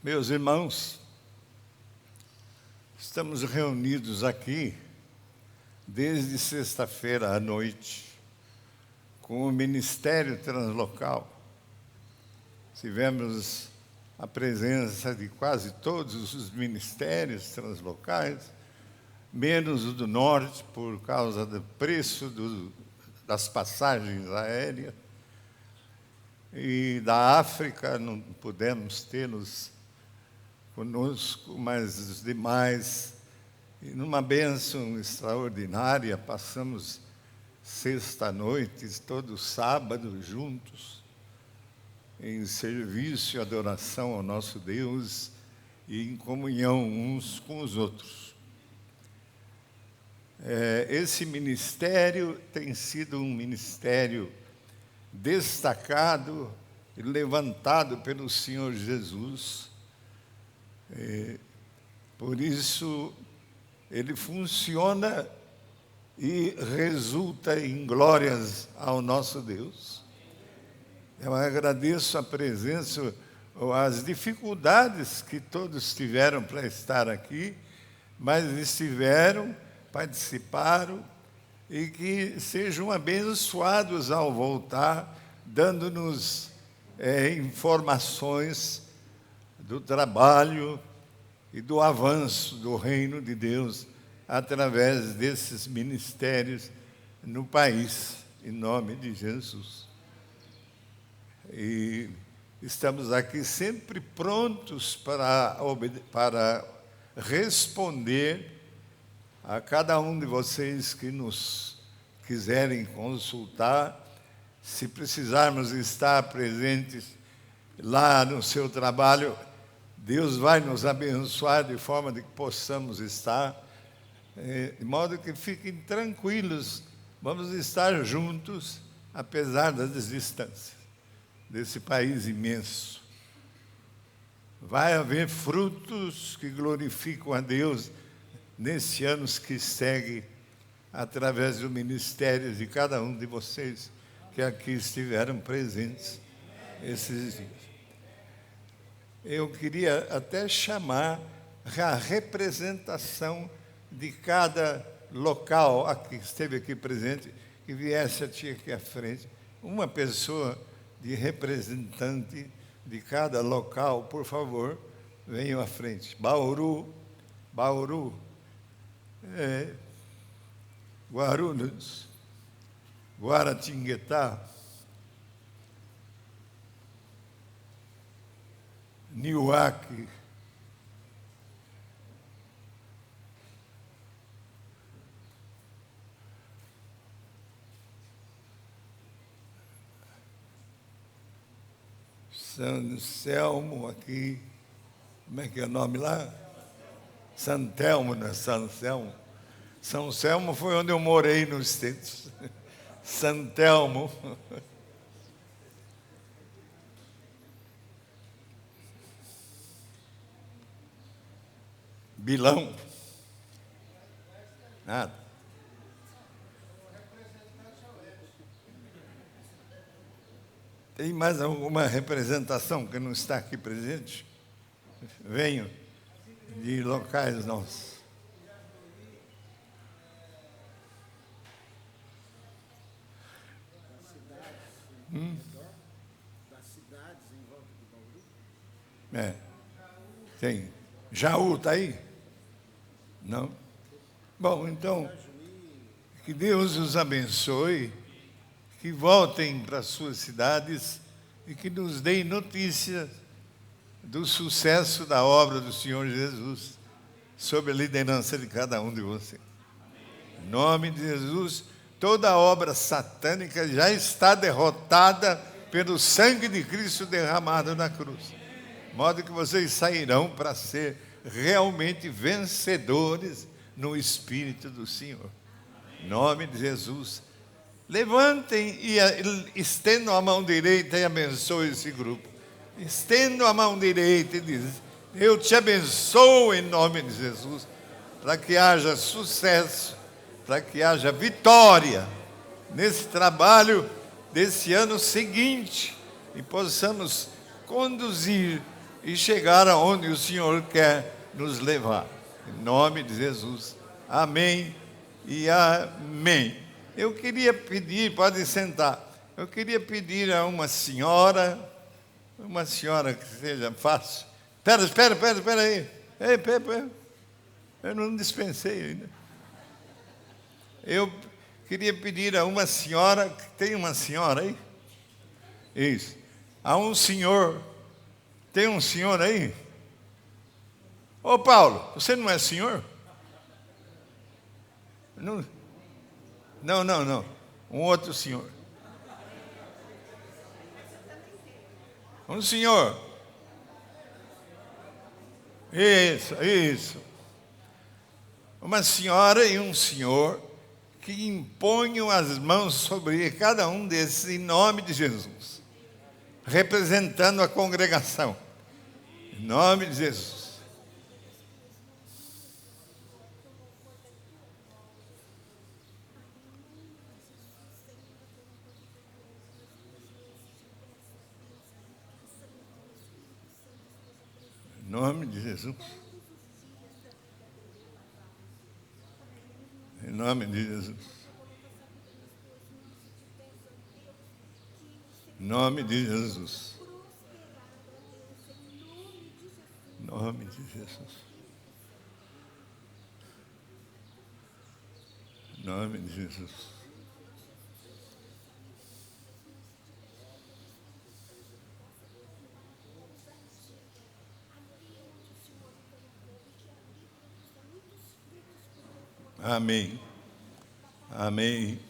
Meus irmãos, estamos reunidos aqui desde sexta-feira à noite com o Ministério Translocal. Tivemos a presença de quase todos os ministérios translocais, menos o do Norte, por causa do preço das passagens aéreas. E da África não pudemos tê-los conosco, mas os demais, e numa bênção extraordinária, passamos sexta-noite, todo sábado juntos, em serviço e adoração ao nosso Deus e em comunhão uns com os outros. Esse ministério tem sido um ministério destacado e levantado pelo Senhor Jesus. Por isso, ele funciona e resulta em glórias ao nosso Deus. Eu agradeço a presença, as dificuldades que todos tiveram para estar aqui, mas estiveram, participaram, e que sejam abençoados ao voltar, dando-nos informações do trabalho e do avanço do reino de Deus através desses ministérios no país, em nome de Jesus. E estamos aqui sempre prontos para responder a cada um de vocês que nos quiserem consultar. Se precisarmos estar presentes lá no seu trabalho, Deus vai nos abençoar de forma de que possamos estar, de modo que fiquem tranquilos, vamos estar juntos, apesar das distâncias desse país imenso. Vai haver frutos que glorificam a Deus nesse ano que segue, através do ministério de cada um de vocês que aqui estiveram presentes esses dias. Eu queria até chamar a representação de cada local que esteve aqui presente, que viesse aqui à frente, uma pessoa de representante de cada local, por favor, venham à frente. Bauru, Guarulhos, Guaratinguetá, Niuaque, São Selmo aqui, como é que é o nome lá? Santelmo, não é São Selmo? São Selmo foi onde eu morei nos Estados. Santelmo. Bilão. Nada. Tem mais alguma representação que não está aqui presente? Venho de locais nossos. Das cidades em volta de Bauru? Tem. Jaú está aí? Não? Bom, então, que Deus os abençoe, que voltem para suas cidades e que nos deem notícias do sucesso da obra do Senhor Jesus, sob a liderança de cada um de vocês. Em nome de Jesus, toda obra satânica já está derrotada pelo sangue de Cristo derramado na cruz. De modo que vocês sairão para ser realmente vencedores no Espírito do Senhor. Em nome de Jesus. Levantem e estendam a mão direita e abençoem esse grupo. Estendam a mão direita e dizem: eu te abençoo em nome de Jesus, para que haja sucesso, para que haja vitória nesse trabalho desse ano seguinte e possamos conduzir e chegar aonde o Senhor quer nos levar. Em nome de Jesus. Amém e amém. Eu queria pedir, pode sentar, eu queria pedir a uma senhora que seja fácil. Espera aí. Ei, pera. Eu não dispensei ainda. Eu queria pedir a uma senhora, tem uma senhora aí? Isso. A um senhor, tem um senhor aí? Ô Paulo, você não é senhor? Não. Um outro senhor. Um senhor. Isso. Uma senhora e um senhor que imponham as mãos sobre cada um desses em nome de Jesus, representando a congregação. Em nome de Jesus. Em nome de Jesus. Em nome de Jesus. Em nome de Jesus. Em nome de Jesus. Em nome de Jesus. Amém. Amém.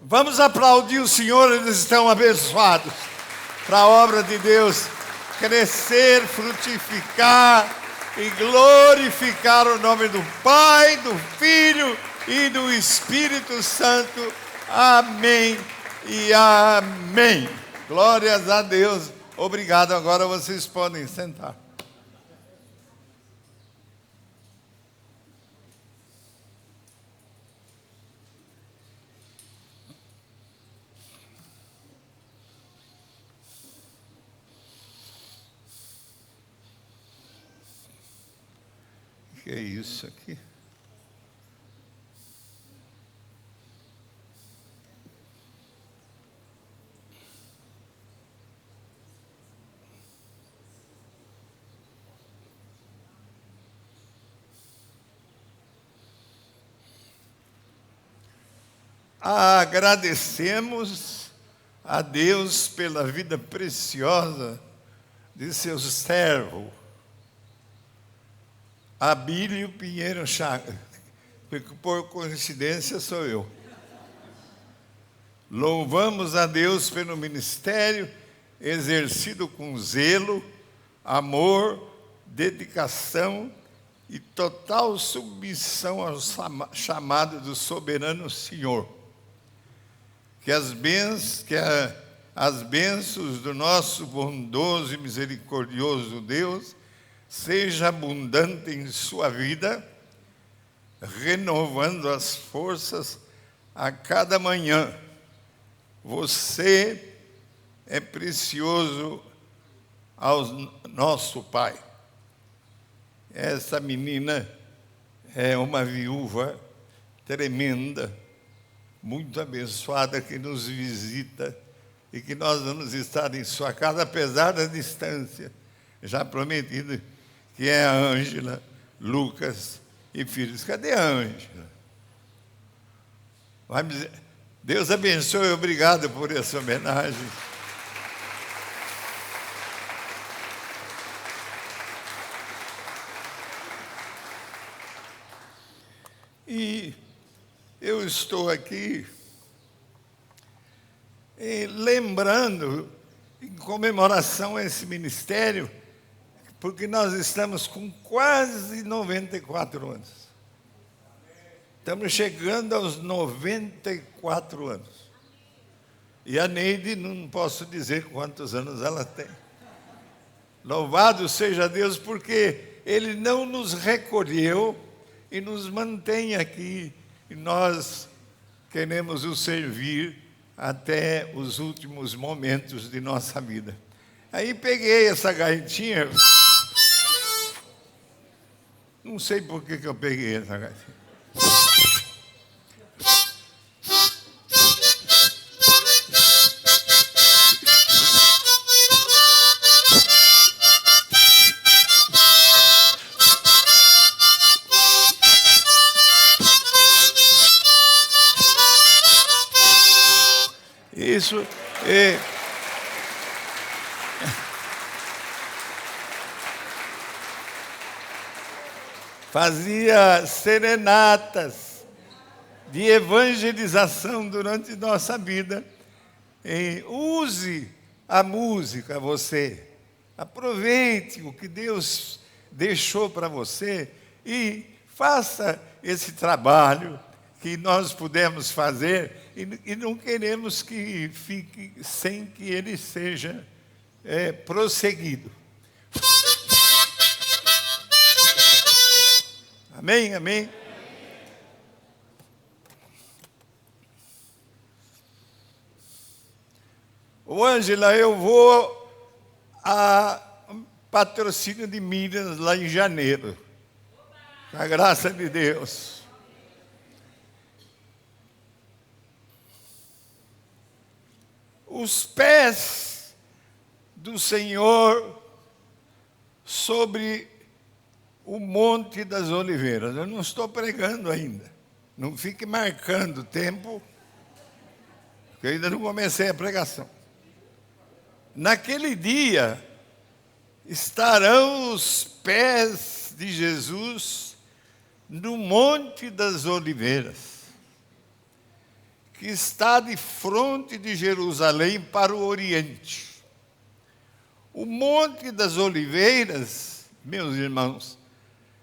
Vamos aplaudir o Senhor, eles estão abençoados para a obra de Deus crescer, frutificar e glorificar o nome do Pai, do Filho e do Espírito Santo. Amém e amém. Glórias a Deus. Obrigado. Agora vocês podem sentar. O que é isso aqui? Agradecemos a Deus pela vida preciosa de seu servo, Abílio Pinheiro Chagas, porque por coincidência sou eu. Louvamos a Deus pelo ministério exercido com zelo, amor, dedicação e total submissão ao chamado do soberano Senhor. Que as bênçãos do nosso bondoso e misericordioso Deus seja abundante em sua vida, renovando as forças a cada manhã. Você é precioso ao nosso Pai. Essa menina é uma viúva tremenda, muito abençoada, que nos visita e que nós vamos estar em sua casa, apesar da distância, já prometido, que é a Ângela, Lucas e filhos. Cadê a Ângela? Deus abençoe, obrigado por essa homenagem. E eu estou aqui lembrando, em comemoração a esse ministério, porque nós estamos com quase 94 anos. Estamos chegando aos 94 anos. E a Neide, não posso dizer quantos anos ela tem. Louvado seja Deus, porque Ele não nos recolheu e nos mantém aqui. E nós queremos o servir até os últimos momentos de nossa vida. Aí peguei essa gaitinha, não sei por que eu peguei essa gaitinha. Isso fazia serenatas de evangelização durante nossa vida. E use a música, você. Aproveite o que Deus deixou para você e faça esse trabalho que nós pudemos fazer e não queremos que fique sem que ele seja prosseguido. Amém, amém? Ô, Ângela, eu vou a patrocínio de Minas lá em janeiro. Com a graça de Deus. Os pés do Senhor sobre o Monte das Oliveiras. Eu não estou pregando ainda. Não fique marcando o tempo, porque eu ainda não comecei a pregação. Naquele dia, estarão os pés de Jesus no Monte das Oliveiras, que está de frente de Jerusalém para o Oriente. O Monte das Oliveiras, meus irmãos,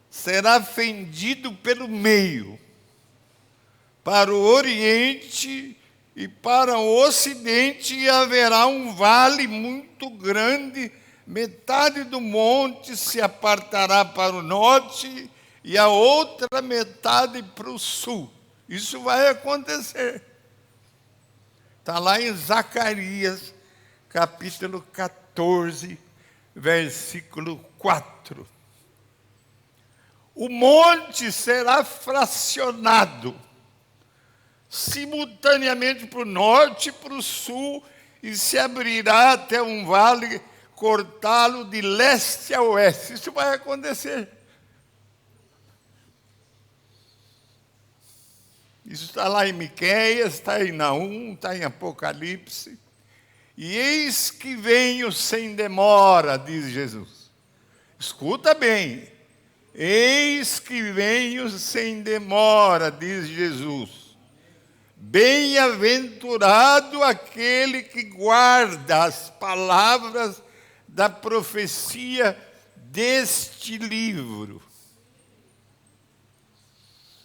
será fendido pelo meio, para o Oriente e para o Ocidente, e haverá um vale muito grande, metade do monte se apartará para o norte e a outra metade para o sul. Isso vai acontecer. Está lá em Zacarias, capítulo 14, versículo 4. O monte será fracionado simultaneamente para o norte e para o sul, e se abrirá até um vale, cortá-lo de leste a oeste. Isso vai acontecer. Isso está lá em Miqueias, está em Naum, está em Apocalipse. E eis que venho sem demora, diz Jesus. Escuta bem. Eis que venho sem demora, diz Jesus. Bem-aventurado aquele que guarda as palavras da profecia deste livro.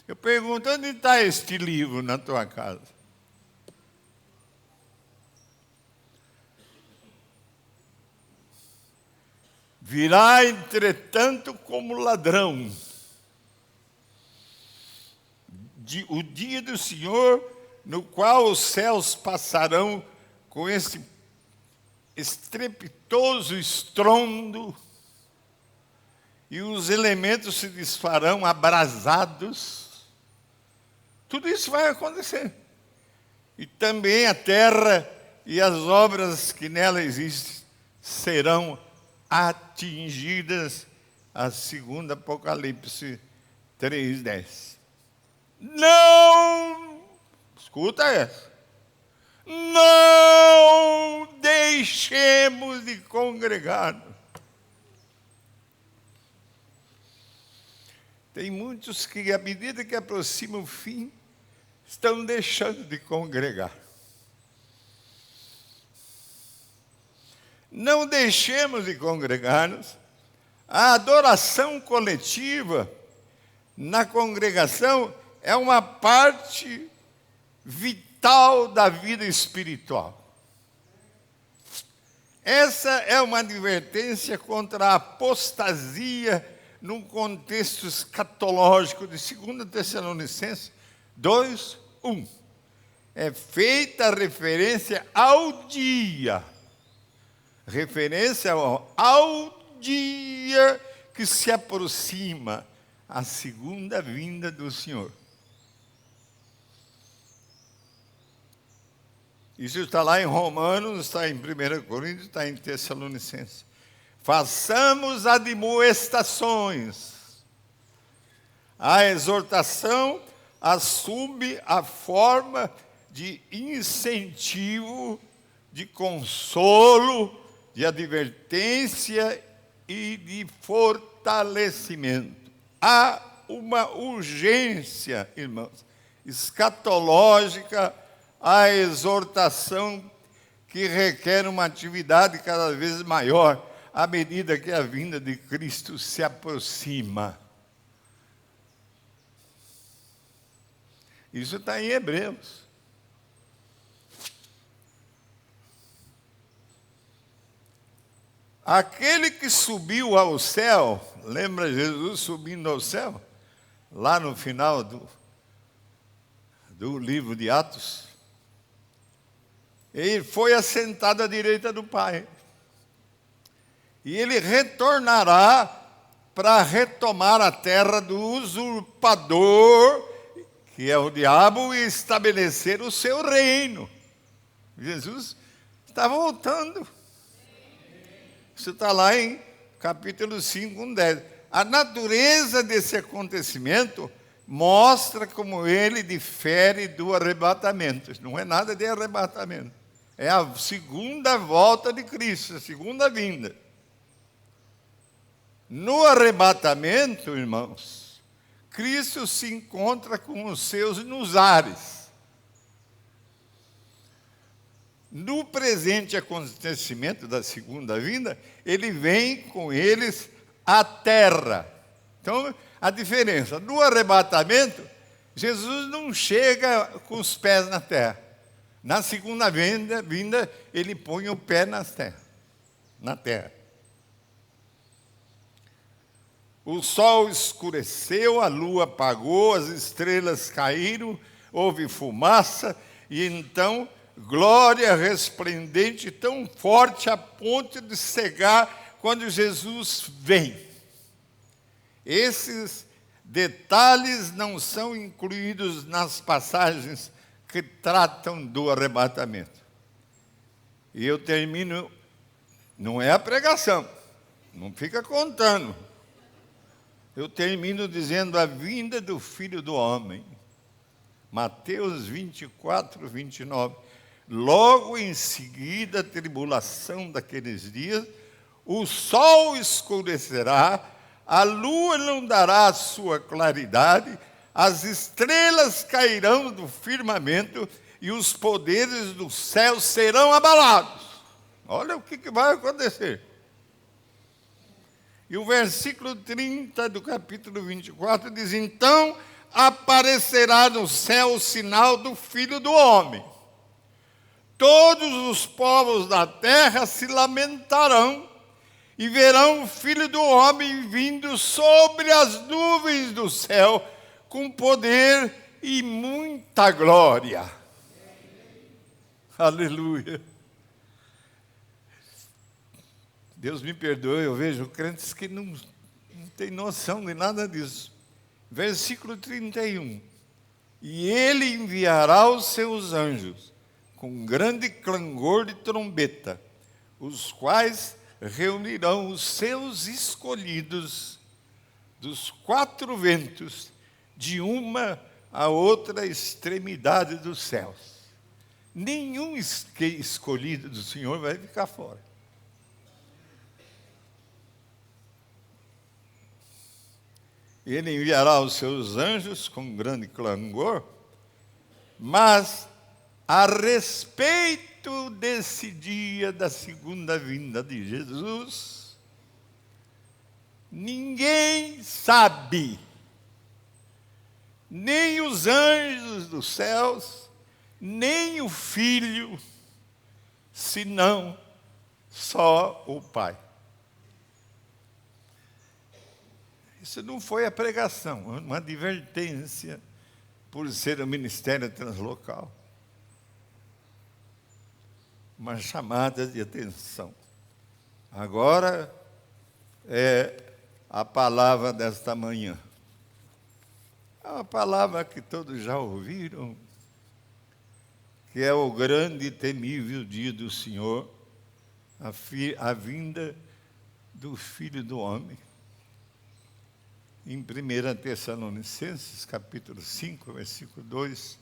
Eu pergunto, onde está este livro na tua casa? Virá, entretanto, como ladrão. O dia do Senhor, no qual os céus passarão com esse estrepitoso estrondo, e os elementos se desfarão abrasados. Tudo isso vai acontecer. E também a terra e as obras que nela existem serão atingidas. A segunda Apocalipse 3:10. Não, escuta essa. Não deixemos de congregar. Tem muitos que, à medida que aproxima o fim, estão deixando de congregar. Não deixemos de congregar-nos. A adoração coletiva na congregação é uma parte vital da vida espiritual. Essa é uma advertência contra a apostasia num contexto escatológico de 2 Tessalonicenses 2:1. é feita referência ao dia. Referência ao dia que se aproxima, a segunda vinda do Senhor. Isso está lá em Romanos, está em 1 Coríntios, está em Tessalonicenses. Façamos admoestações. A exortação assume a forma de incentivo, de consolo, de advertência e de fortalecimento. Há uma urgência, irmãos, escatológica, a exortação que requer uma atividade cada vez maior à medida que a vinda de Cristo se aproxima. Isso está em Hebreus. Aquele que subiu ao céu, lembra Jesus subindo ao céu? Lá no final do livro de Atos. Ele foi assentado à direita do Pai. E ele retornará para retomar a terra do usurpador, que é o diabo, e estabelecer o seu reino. Jesus está voltando. Isso está lá em capítulo 5, 1:10. A natureza desse acontecimento mostra como ele difere do arrebatamento. Não é nada de arrebatamento. É a segunda volta de Cristo, a segunda vinda. No arrebatamento, irmãos, Cristo se encontra com os seus nos ares. No presente acontecimento da segunda vinda, ele vem com eles à terra. Então, a diferença, no arrebatamento, Jesus não chega com os pés na terra. Na segunda vinda, ele põe o pé na terra. O sol escureceu, a lua apagou, as estrelas caíram, houve fumaça, e então glória resplendente tão forte a ponto de cegar quando Jesus vem. Esses detalhes não são incluídos nas passagens que tratam do arrebatamento. E eu termino, não é a pregação, não fica contando. Eu termino dizendo a vinda do Filho do Homem. Mateus 24, 29. Logo em seguida a tribulação daqueles dias, o sol escurecerá, a lua não dará a sua claridade, as estrelas cairão do firmamento e os poderes do céu serão abalados. Olha o que vai acontecer. E o versículo 30 do capítulo 24 diz: então aparecerá no céu o sinal do Filho do Homem. Todos os povos da terra se lamentarão e verão o Filho do Homem vindo sobre as nuvens do céu com poder e muita glória. Aleluia. Deus me perdoe, eu vejo crentes que não têm noção de nada disso. Versículo 31. E ele enviará os seus anjos com grande clangor de trombeta, os quais reunirão os seus escolhidos dos quatro ventos, de uma a outra extremidade dos céus. Nenhum escolhido do Senhor vai ficar fora. Ele enviará os seus anjos com grande clangor, mas a respeito desse dia da segunda vinda de Jesus, ninguém sabe, nem os anjos dos céus, nem o Filho, senão só o Pai. Isso não foi a pregação, uma advertência por ser um ministério translocal. uma chamada de atenção. Agora é a palavra desta manhã. É uma palavra que todos já ouviram, que é o grande e temível dia do Senhor, a vinda do Filho do Homem. Em 1 Tessalonicenses, capítulo 5, versículo 2,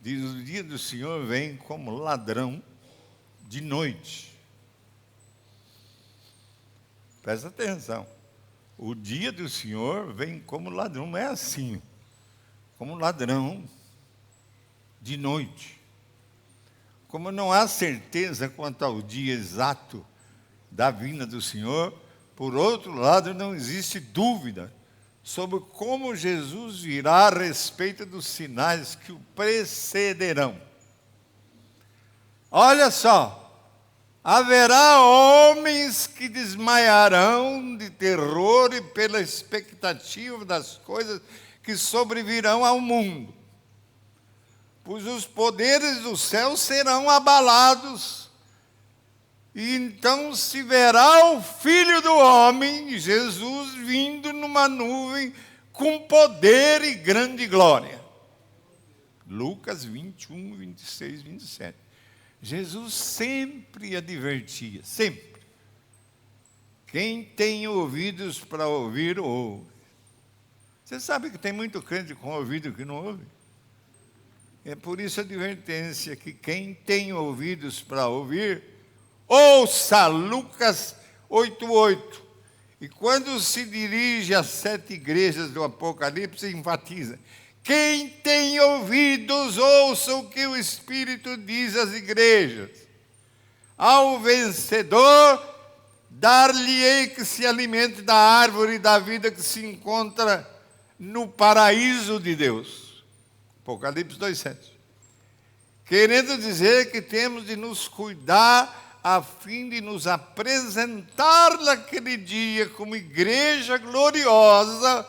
diz: o dia do Senhor vem como ladrão de noite. Presta atenção. O dia do Senhor vem como ladrão, não é assim, como ladrão de noite. Como não há certeza quanto ao dia exato da vinda do Senhor, por outro lado, não existe dúvida sobre como Jesus virá a respeito dos sinais que o precederão. Olha só, haverá homens que desmaiarão de terror e pela expectativa das coisas que sobrevirão ao mundo, pois os poderes do céu serão abalados. E então se verá o Filho do Homem, Jesus, vindo numa nuvem com poder e grande glória. Lucas 21, 26, 27. Jesus sempre advertia, sempre. Quem tem ouvidos para ouvir, ouve. Você sabe que tem muito crente com ouvido que não ouve? É por isso a advertência que quem tem ouvidos para ouvir, ouça. Lucas 8:8. E quando se dirige às 7 igrejas do Apocalipse, enfatiza: quem tem ouvidos, ouça o que o Espírito diz às igrejas. Ao vencedor, dar-lhe-ei que se alimente da árvore da vida que se encontra no paraíso de Deus. Apocalipse 2:7. Querendo dizer que temos de nos cuidar a fim de nos apresentar naquele dia como igreja gloriosa,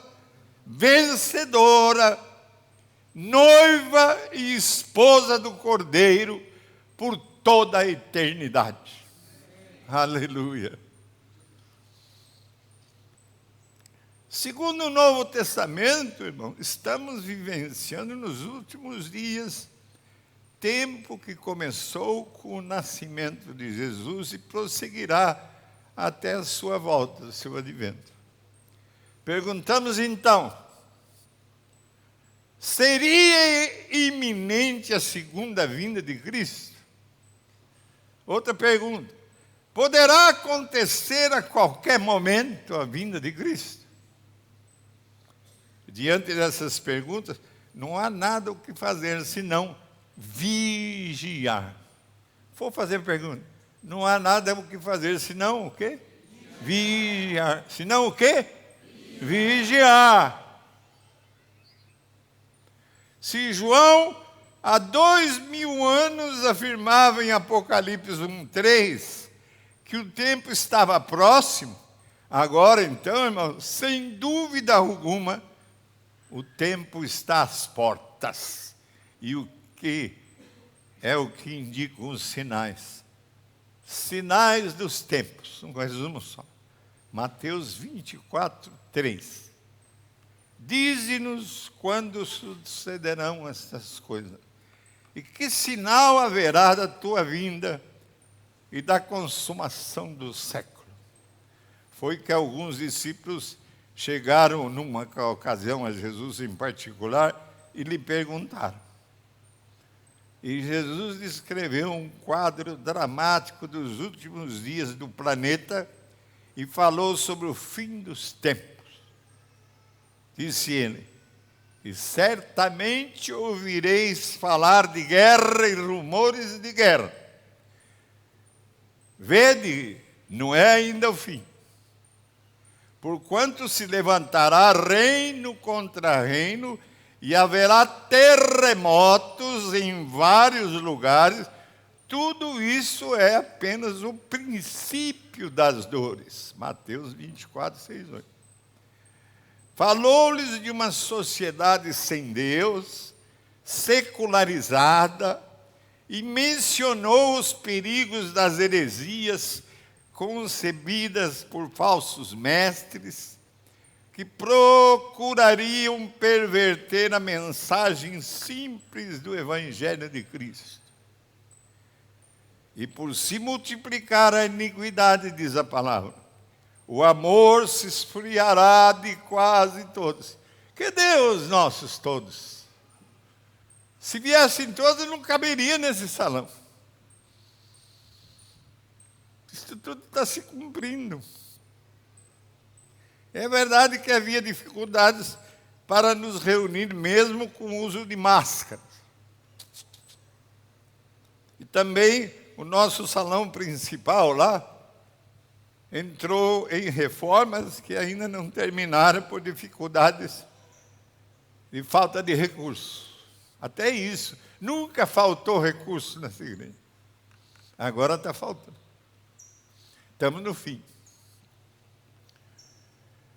vencedora, noiva e esposa do Cordeiro por toda a eternidade. Aleluia. Segundo o Novo Testamento, irmão, estamos vivenciando nos últimos dias tempo que começou com o nascimento de Jesus e prosseguirá até a sua volta, o seu advento. Perguntamos então: seria iminente a segunda vinda de Cristo? Outra pergunta: poderá acontecer a qualquer momento a vinda de Cristo? Diante dessas perguntas, não há nada o que fazer senão vigiar. Vou fazer pergunta. Não há nada o que fazer senão o quê? Vigiar. Senão o quê? Vigiar. Se João, há 2000 anos, afirmava em Apocalipse 1:3 que o tempo estava próximo, agora então, irmão, sem dúvida alguma, o tempo está às portas. E o que é o que indicam os sinais? Sinais dos tempos. Um resumo só. Mateus 24:3. Dize-nos quando sucederão estas coisas, e que sinal haverá da tua vinda e da consumação do século. Foi que alguns discípulos chegaram numa ocasião a Jesus em particular e lhe perguntaram. E Jesus descreveu um quadro dramático dos últimos dias do planeta e falou sobre o fim dos tempos. Disse ele: e certamente ouvireis falar de guerra e rumores de guerra. Vede, não é ainda o fim. Porquanto se levantará reino contra reino, e haverá terremotos em vários lugares. Tudo isso é apenas o princípio das dores. Mateus 24:6-8. Falou-lhes de uma sociedade sem Deus, secularizada, e mencionou os perigos das heresias concebidas por falsos mestres que procurariam perverter a mensagem simples do Evangelho de Cristo. E por se multiplicar a iniquidade, diz a palavra, o amor se esfriará de quase todos. Cadê os nossos todos? Se viessem todos, não caberia nesse salão. Isso tudo está se cumprindo. É verdade que havia dificuldades para nos reunir, mesmo com o uso de máscaras. E também o nosso salão principal lá entrou em reformas que ainda não terminaram por dificuldades e falta de recursos. Até isso. Nunca faltou recurso nessa igreja. Agora está faltando. Estamos no fim.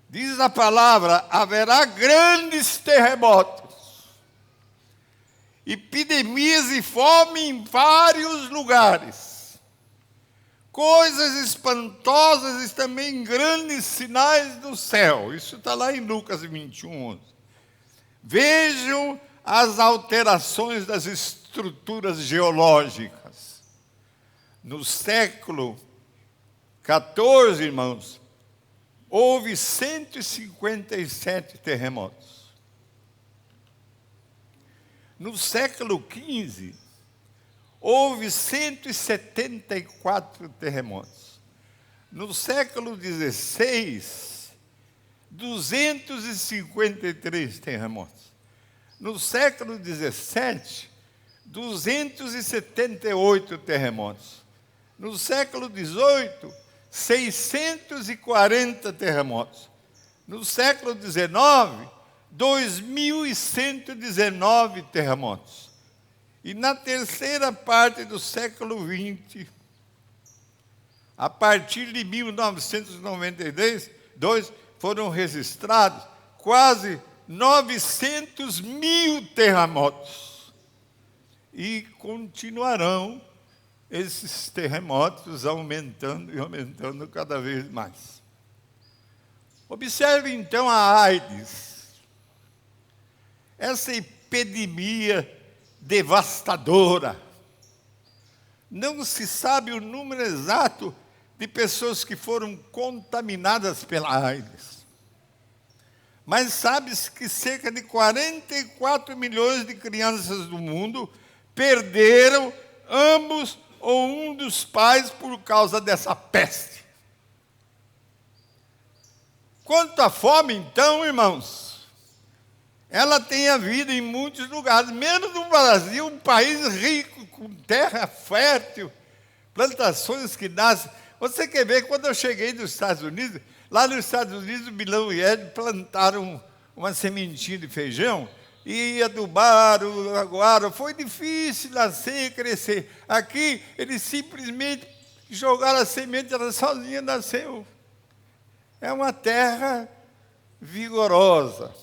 Diz a palavra, haverá grandes terremotos, epidemias e fome em vários lugares. Coisas espantosas e também grandes sinais do céu. Isso está lá em Lucas 21, 11. Vejam as alterações das estruturas geológicas. No século 14, irmãos, houve 157 terremotos. No século 15, houve 174 terremotos. No século 16, 253 terremotos. No século 17, 278 terremotos. No século 18, 640 terremotos. No século 19, 2.119 terremotos. E na terceira parte do século 20, a partir de 1992, foram registrados quase 900 mil terremotos. E continuarão esses terremotos aumentando e aumentando cada vez mais. Observe então a AIDS, essa epidemia devastadora. Não se sabe o número exato de pessoas que foram contaminadas pela AIDS. Mas sabe-se que cerca de 44 milhões de crianças do mundo perderam ambos ou um dos pais por causa dessa peste. Quanto à fome, então, irmãos, ela tem havido em muitos lugares, menos no Brasil, um país rico, com terra fértil, plantações que nascem. Você quer ver, quando eu cheguei nos Estados Unidos, lá nos Estados Unidos, o Bilão e o Ed plantaram uma sementinha de feijão, e adubaram, aguaram, foi difícil nascer e crescer. Aqui, eles simplesmente jogaram a semente, ela sozinha nasceu. É uma terra vigorosa.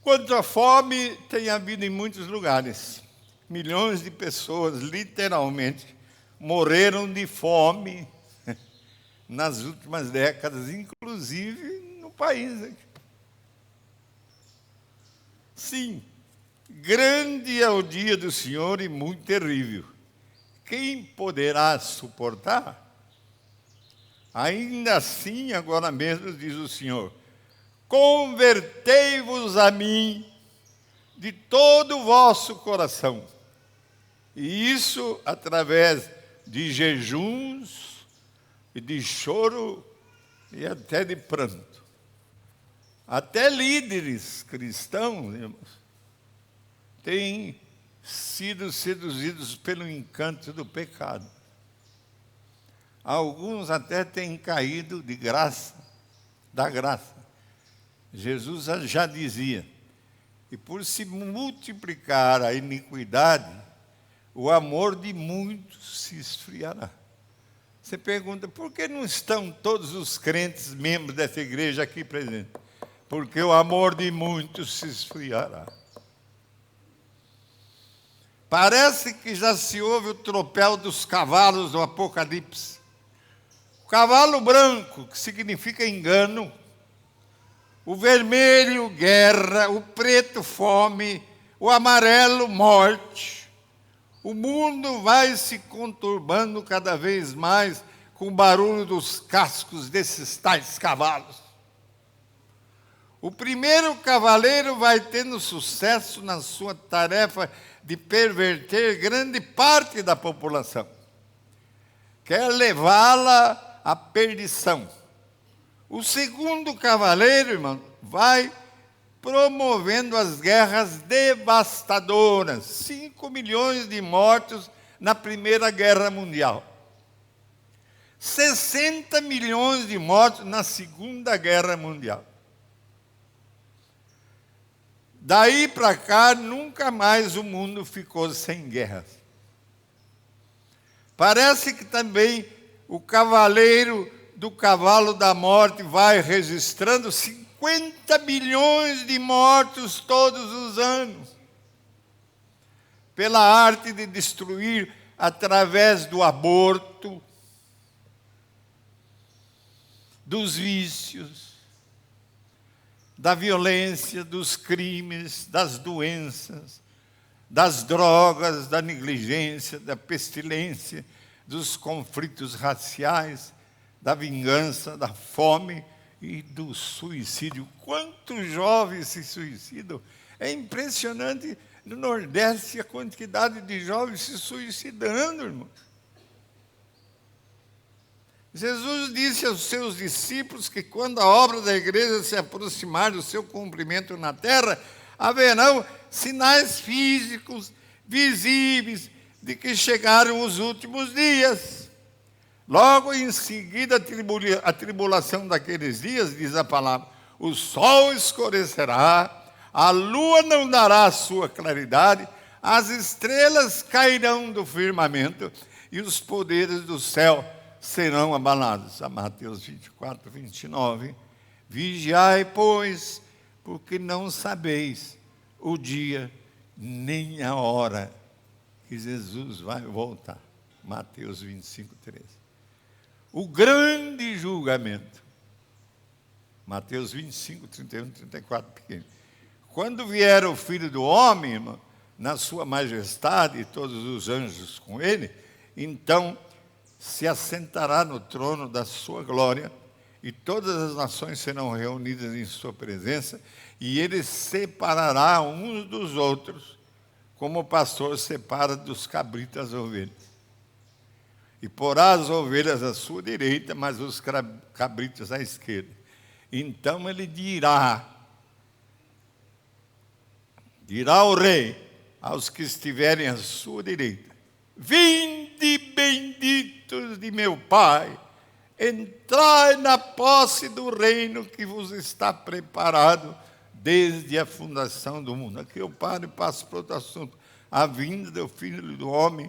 Quanto à fome, tem havido em muitos lugares. Milhões de pessoas, literalmente, morreram de fome nas últimas décadas, inclusive no país aqui. Sim, grande é o dia do Senhor e muito terrível. Quem poderá suportar? Ainda assim, agora mesmo, diz o Senhor, convertei-vos a mim de todo o vosso coração. E isso através de jejuns, e de choro e até de pranto. Até líderes cristãos, irmãos, têm sido seduzidos pelo encanto do pecado. Alguns até têm caído de graça, da graça. Jesus já dizia, e por se multiplicar a iniquidade, o amor de muitos se esfriará. Você pergunta, por que não estão todos os crentes membros dessa igreja aqui presentes? Porque o amor de muitos se esfriará. Parece que já se ouve o tropel dos cavalos do Apocalipse. O cavalo branco, que significa engano, o vermelho, guerra, o preto, fome, o amarelo, morte. O mundo vai se conturbando cada vez mais com o barulho dos cascos desses tais cavalos. O primeiro cavaleiro vai tendo sucesso na sua tarefa de perverter grande parte da população. Quer levá-la à perdição. O segundo cavaleiro, irmão, vai promovendo as guerras devastadoras. 5 milhões de mortos na Primeira Guerra Mundial. 60 milhões de mortos na Segunda Guerra Mundial. Daí para cá, nunca mais o mundo ficou sem guerras. Parece que também o cavaleiro do cavalo da morte vai registrando 50 milhões de mortos todos os anos. Pela arte de destruir através do aborto, dos vícios, da violência, dos crimes, das doenças, das drogas, da negligência, da pestilência, dos conflitos raciais, da vingança, da fome e do suicídio. Quantos jovens se suicidam? É impressionante no Nordeste a quantidade de jovens se suicidando, irmão. Jesus disse aos seus discípulos que quando a obra da igreja se aproximar do seu cumprimento na terra, haverão sinais físicos, visíveis, de que chegaram os últimos dias. Logo em seguida, a tribulação daqueles dias, diz a palavra, o sol escurecerá, a lua não dará a sua claridade, as estrelas cairão do firmamento e os poderes do céu serão abalados. A Mateus 24, 29. Vigiai, pois, porque não sabeis o dia nem a hora que Jesus vai voltar. Mateus 25, 13. O grande julgamento. Mateus 25, 31, 34, pequeno. Quando vier o Filho do Homem, irmão, na sua majestade e todos os anjos com ele, então se assentará no trono da sua glória e todas as nações serão reunidas em sua presença e ele separará uns dos outros, como o pastor separa dos cabritos as ovelhas. E porá as ovelhas à sua direita, mas os cabritos à esquerda. Então ele dirá o rei aos que estiverem à sua direita: vinde benditos de meu Pai, entrai na posse do reino que vos está preparado desde a fundação do mundo. Aqui eu paro e passo para outro assunto. A vinda do Filho do Homem,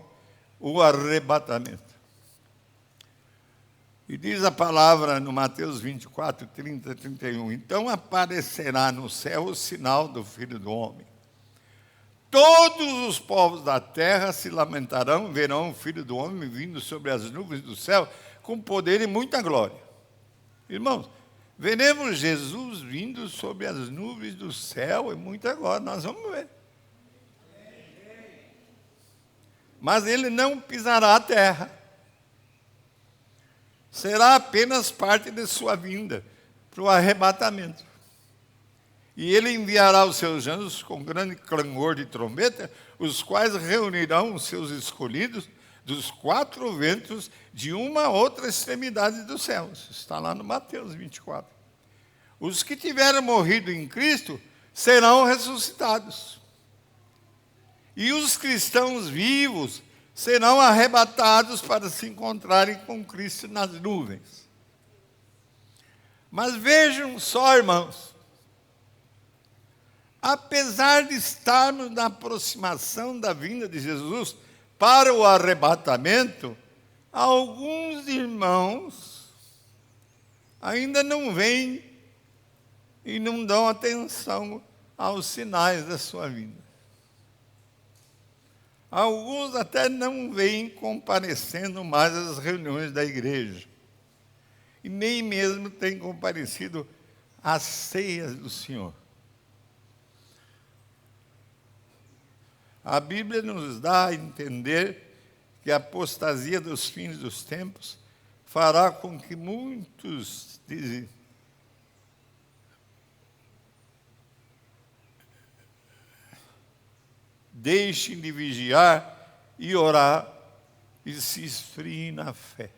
o arrebatamento. E diz a palavra no Mateus 24, 30, 31. Então aparecerá no céu o sinal do Filho do Homem. Todos os povos da terra se lamentarão, verão o Filho do Homem vindo sobre as nuvens do céu, com poder e muita glória. Irmãos, veremos Jesus vindo sobre as nuvens do céu e muita glória. Nós vamos ver. Mas ele não pisará a terra. Será apenas parte de sua vinda para o arrebatamento. E ele enviará os seus anjos com grande clangor de trombeta, os quais reunirão os seus escolhidos dos 4 ventos de uma outra extremidade dos céus. Está lá no Mateus 24. Os que tiveram morrido em Cristo serão ressuscitados. E os cristãos vivos serão arrebatados para se encontrarem com Cristo nas nuvens. Mas vejam só, irmãos, apesar de estarmos na aproximação da vinda de Jesus para o arrebatamento, alguns irmãos ainda não veem e não dão atenção aos sinais da sua vida. Alguns até não vêm comparecendo mais às reuniões da igreja. E nem mesmo têm comparecido às ceias do Senhor. A Bíblia nos dá a entender que a apostasia dos fins dos tempos fará com que muitos deixem de vigiar e orar e se esfriem na fé.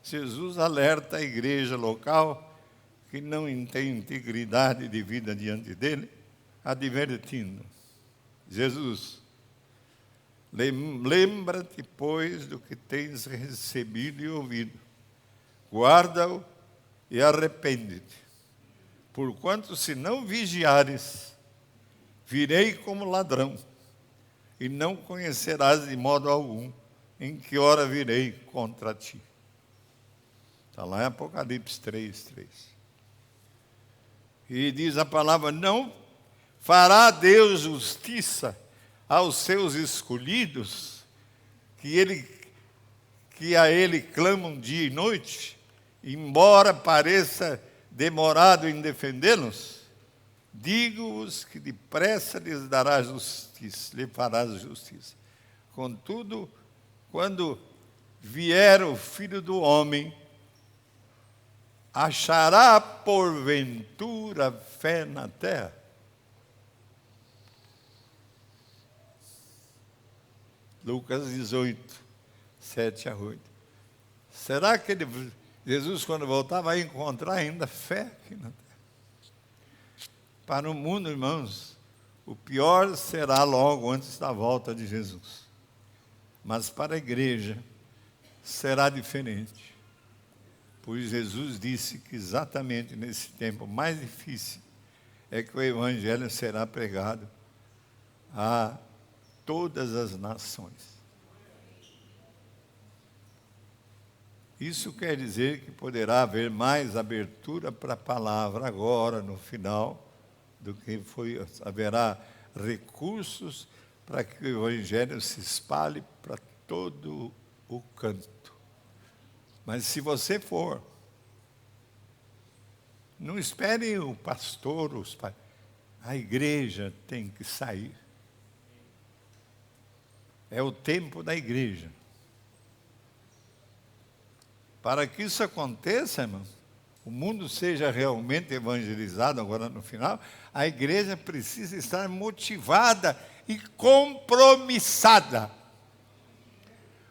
Jesus alerta a igreja local que não tem integridade de vida diante dele, advertindo: Jesus, lembra-te, pois, do que tens recebido e ouvido. Guarda-o e arrepende-te. Porquanto, se não vigiares, virei como ladrão, e não conhecerás de modo algum em que hora virei contra ti. Está lá em Apocalipse 3:3. E diz a palavra: não fará Deus justiça aos seus escolhidos, que a Ele clamam dia e noite, embora pareça demorado em defendê-los? Digo-vos que depressa lhes dará justiça, lhe farás justiça. Contudo, quando vier o Filho do Homem, achará porventura fé na terra? Lucas 18, 7-8. Será que Jesus, quando voltar, vai encontrar ainda fé aqui na terra? Para o mundo, irmãos, o pior será logo antes da volta de Jesus. Mas para a igreja será diferente. Pois Jesus disse que exatamente nesse tempo mais difícil é que o evangelho será pregado a todas as nações. Isso quer dizer que poderá haver mais abertura para a palavra agora, no final, do que foi. Haverá recursos para que o evangelho se espalhe para todo o canto. Mas se você for, não espere o pastor, a igreja tem que sair. É o tempo da igreja. Para que isso aconteça, irmão, o mundo seja realmente evangelizado agora no final, a igreja precisa estar motivada e compromissada.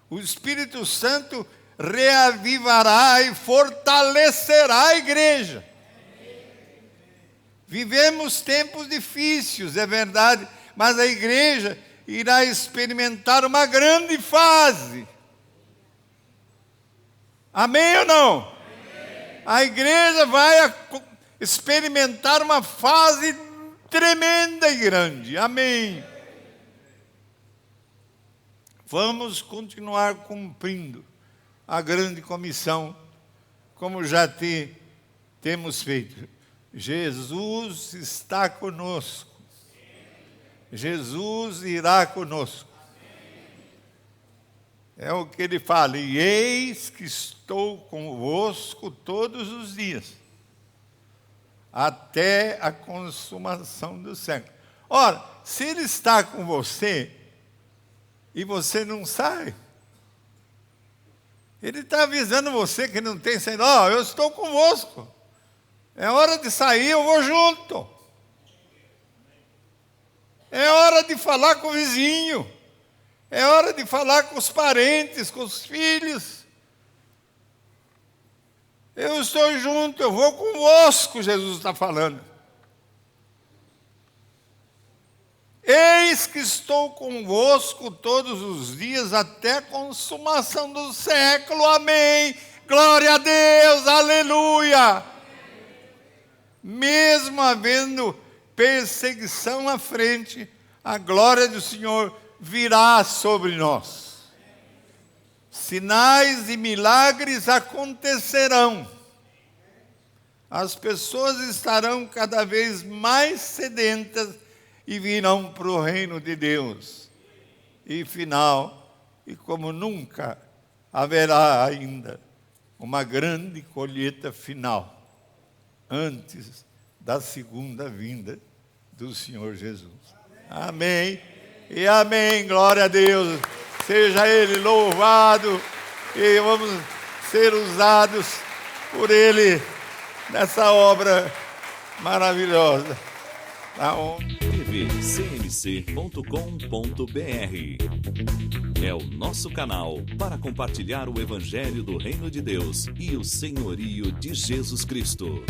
O Espírito Santo reavivará e fortalecerá a igreja. Vivemos tempos difíceis, é verdade, mas a igreja irá experimentar uma grande fase. Amém ou não? Amém. A igreja vai experimentar uma fase tremenda e grande. Amém. Vamos continuar cumprindo a grande comissão, como já temos feito. Jesus está conosco. Jesus irá conosco. É o que ele fala: e eis que estou convosco todos os dias, até a consumação do século. Ora, se ele está com você, e você não sai, ele está avisando você que não tem saída. Eu estou convosco. É hora de sair, eu vou junto. É hora de falar com o vizinho. É hora de falar com os parentes, com os filhos. Eu estou junto, eu vou convosco, Jesus está falando. Eis que estou convosco todos os dias até a consumação do século. Amém. Glória a Deus, aleluia. Mesmo havendo perseguição à frente, a glória do Senhor virá sobre nós. sinais e milagres acontecerão. As pessoas estarão cada vez mais sedentas e virão para o reino de Deus. E final, e como nunca, haverá ainda uma grande colheita final, antes da segunda vinda do Senhor Jesus. Amém e amém. Glória a Deus. Seja Ele louvado e vamos ser usados por Ele nessa obra maravilhosa. tvcmc.com.br é o nosso canal para compartilhar o Evangelho do Reino de Deus e o senhorio de Jesus Cristo.